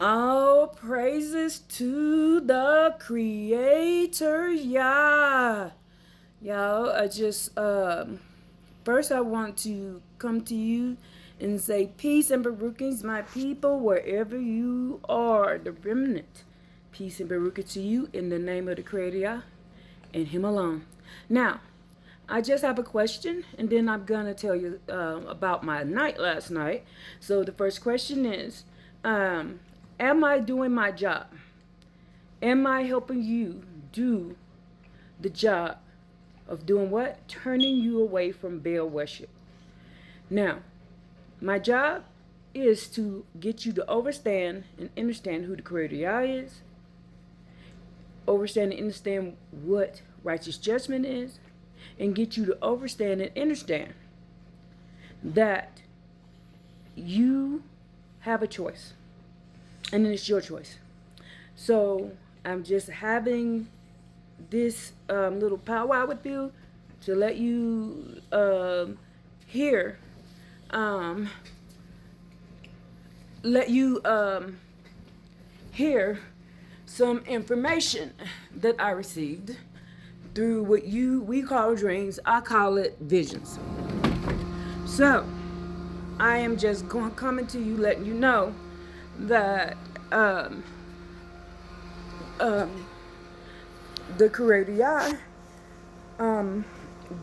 All praises to the Creator, Yah. Y'all, I just first I want to come to you and say peace and barukins, my people, wherever you are, the remnant. Peace and baruka to you in the name of the Creator, Yah, and Him alone. Now, I just have a question, and then I'm gonna tell you about my night last night. So the first question is, am I doing my job? Am I helping you do the job of doing what? Turning you away from Baal worship. Now, my job is to get you to understand and understand who the Creator Yah is, understand and understand what righteous judgment is, and get you to understand and understand that you have a choice, and it's your choice. So I'm just having this little powwow with you to let you hear, um, let you hear some information that I received through what we call dreams. I call it visions. So I am just coming to you, letting you know that the Creator Yah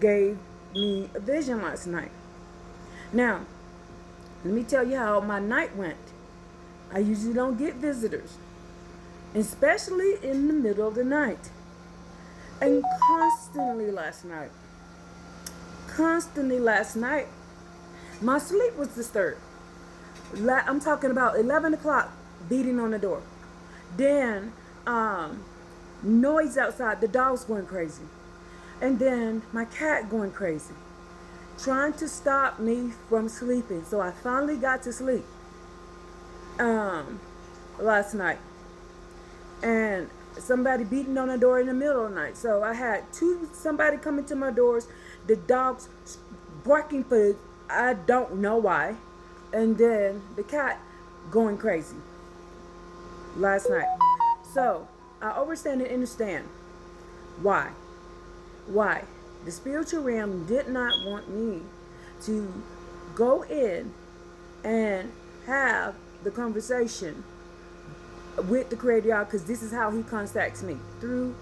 gave me a vision last night. Now, let me tell you how my night went. I usually don't get visitors, especially in the middle of the night. And constantly last night, my sleep was disturbed. I'm talking about 11 o'clock, beating on the door. Then, noise outside, the dogs going crazy. And then my cat going crazy, trying to stop me from sleeping. So I finally got to sleep last night. And somebody beating on the door in the middle of the night. So I had somebody coming to my doors, the dogs barking for I don't know why, and then the cat going crazy last night. So I understand and understand why. Why? The spiritual realm did not want me to go in and have the conversation with the Creator Yah, because this is how He contacts me through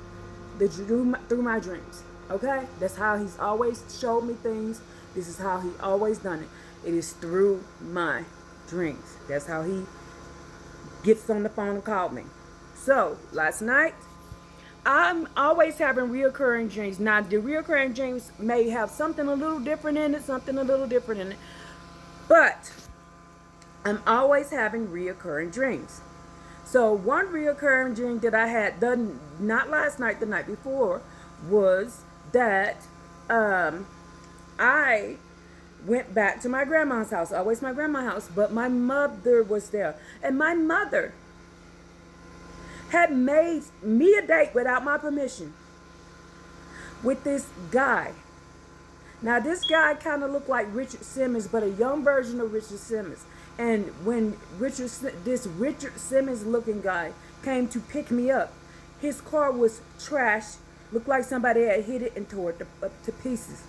my dreams. Okay, that's how He's always showed me things. This is how He always done it. It is through my dreams. That's how He gets on the phone and called me. So last night, I'm always having reoccurring dreams. Now the reoccurring dreams may have something a little different in it, but I'm always having reoccurring dreams. So one reoccurring dream that I had done, not last night, the night before, was that I went back to my grandma's house. Always my grandma's house, but my mother was there. And my mother had made me a date without my permission with this guy. Now this guy kind of looked like Richard Simmons, but a young version of Richard Simmons. And when this Richard Simmons looking guy came to pick me up, his car was trashed, looked like somebody had hit it and tore it up to pieces.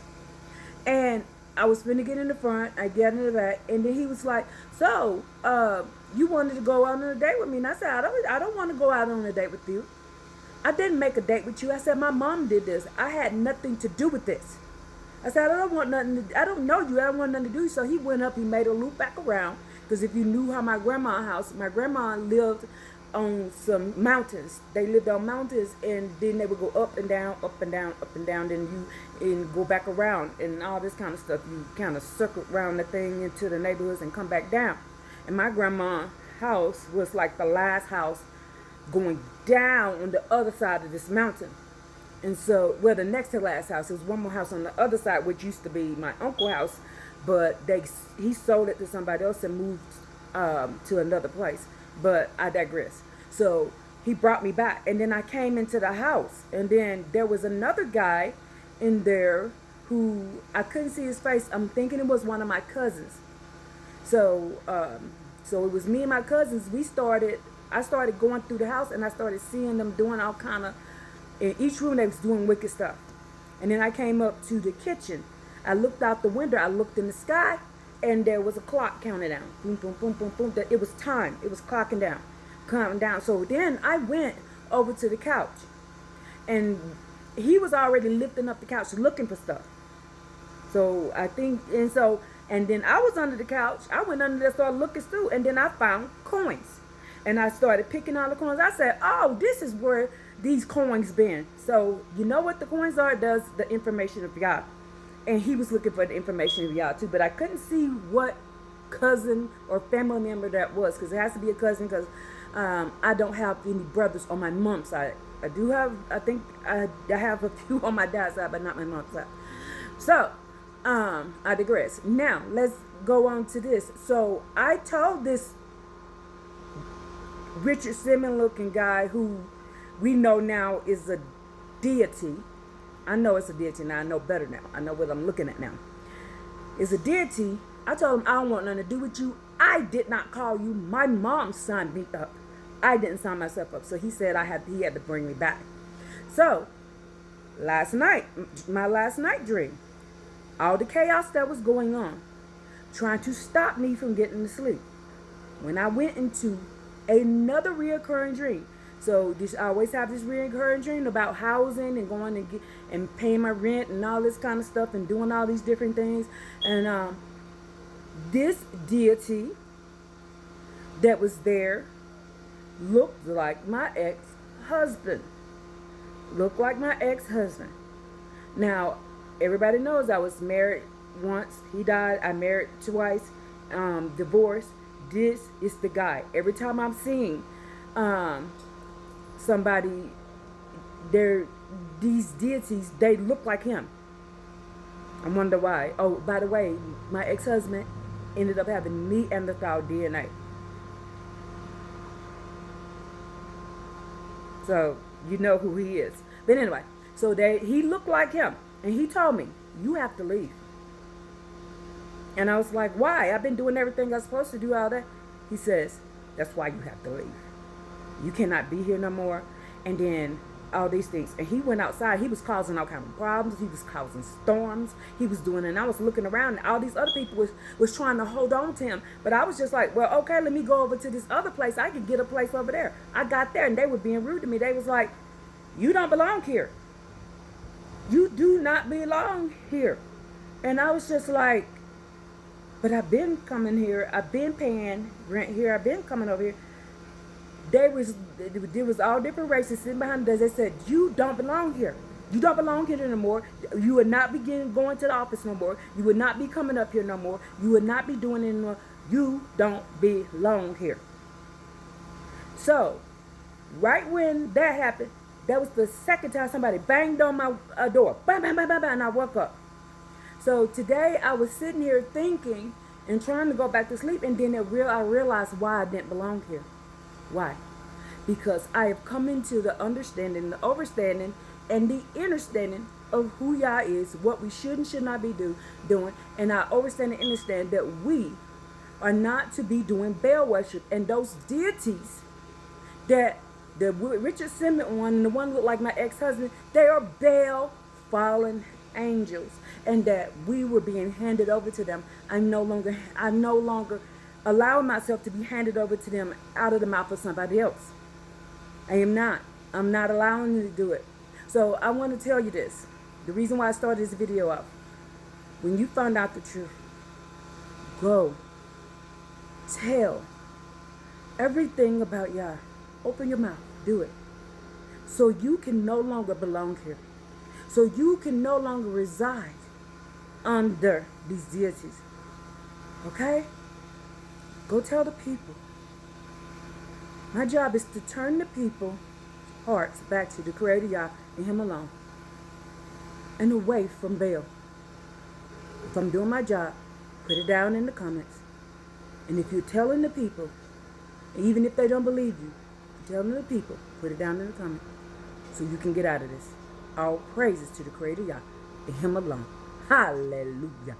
And I was finna get in the front, I get in the back, and then he was like, so, you wanted to go out on a date with me? And I said, I don't want to go out on a date with you. I didn't make a date with you. I said, my mom did this. I had nothing to do with this. I said, I don't know you. I don't want nothing to do. So he went up, he made a loop back around. Because if you knew how my grandma lived on some mountains. They lived on mountains, and then they would go up and down, up and down, up and down. Then and go back around and all this kind of stuff. You kind of circle around the thing into the neighborhoods and come back down. And my grandma's house was like the last house going down on the other side of this mountain. And so, well, the next to last house, there was one more house on the other side, which used to be my uncle's house, but he sold it to somebody else and moved to another place. But I digress. So he brought me back, and then I came into the house, and then there was another guy in there who I couldn't see his face. I'm thinking it was one of my cousins. So, so it was me and my cousins. We started I started going through the house and I started seeing them doing all kind of, in each room they was doing wicked stuff. And then I came up to the kitchen. I looked out the window. I looked in the sky, and there was a clock counting down. Boom, boom, boom, boom, boom. It was time. It was clocking down, counting down. So then I went over to the couch, and he was already lifting up the couch looking for stuff. So I think, and then I was under the couch. I went under there, started looking through, and then I found coins. And I started picking all the coins. I said, oh, this is where these coins been. So you know what the coins are? It does the information of God. And he was looking for the information of y'all too. But I couldn't see what cousin or family member that was, because it has to be a cousin, because I don't have any brothers on my mom's side. I do have, I think I have a few on my dad's side, but not my mom's side. So I digress. Now let's go on to this. So I told this Richard Simmons looking guy, who we know now is a deity. I know it's a deity now. I know better now. I know what I'm looking at now. It's a deity. I told him, I don't want nothing to do with you. I did not call you. My mom signed me up. I didn't sign myself up. So he said he had to bring me back. So last night, my last night dream, all the chaos that was going on, trying to stop me from getting to sleep, when I went into another reoccurring dream. So I always have this reoccurring dream about housing and going and paying my rent and all this kind of stuff and doing all these different things. And this deity that was there looked like my ex-husband. Looked like my ex-husband. Now, everybody knows I was married once. He died. I married twice. Divorced. This is the guy. Every time I'm seeing somebody, these deities, they look like him. I wonder why. Oh, by the way, my ex-husband ended up having Neanderthal DNA. So you know who he is. But anyway, so he looked like him, and he told me, you have to leave. And I was like, why? I've been doing everything I'm supposed to do, all that. He says, that's why you have to leave. You cannot be here no more. And then all these things. And he went outside. He was causing all kinds of problems. He was causing storms. He was doing, and I was looking around, and all these other people was trying to hold on to him. But I was just like, well, okay, let me go over to this other place. I could get a place over there. I got there, and they were being rude to me. They was like, you don't belong here. You do not belong here. And I was just like, but I've been coming here. I've been paying rent here. I've been coming over here. There was all different races sitting behind us. They said, you don't belong here. You don't belong here no more. You would not be going to the office no more. You would not be coming up here no more. You would not be doing it anymore. You don't belong here. So, right when that happened, that was the second time somebody banged on my door. Bang, bang, bang, bang, bang, and I woke up. So today I was sitting here thinking and trying to go back to sleep, and then I realized why I didn't belong here. Why? Because I have come into the understanding, the overstanding, and the understanding of who Yah is, what we should and should not be doing, and I understand and understand that we are not to be doing Baal worship, and those deities that the Richard Simmons one and the one looked like my ex-husband, they are Baal fallen angels, and that we were being handed over to them. I'm no longer allowing myself to be handed over to them out of the mouth of somebody else. I'm not allowing you to do it. So I want to tell you this. The reason why I started this video up. When you find out the truth, go tell everything about Yah. Open your mouth. Do it. So you can no longer belong here. So you can no longer reside under these deities. Okay? Go tell the people. My job is to turn the people's hearts back to the Creator Yah and Him alone. And away from Baal. If I'm doing my job, put it down in the comments. And if you're telling the people, even if they don't believe you, telling the people, put it down in the comments. So you can get out of this. All praises to the Creator Yah and Him alone. Hallelujah.